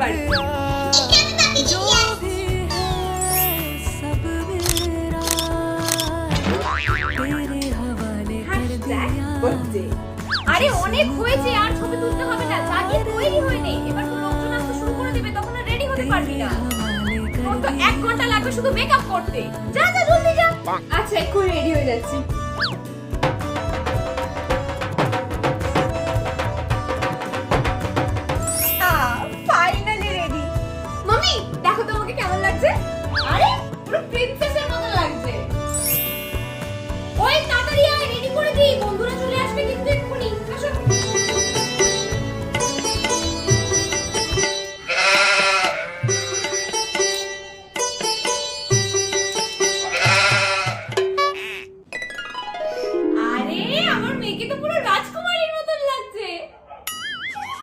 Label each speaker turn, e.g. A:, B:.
A: পারবি। আরে অনেক হয়েছে, আর ছবি তুলতে হবে না, জাগিয়ে তৈরি হয়ে নে, এবার তো লোকজন আসতে শুরু করে দেবে, তখন আর রেডি হতে পারবি না। তোর তো 1 ঘন্টা লাগবে শুধু মেকআপ করতে। যা যা জলদি যা। আচ্ছা এক্ষুনি রেডি হয়ে যাচ্ছি।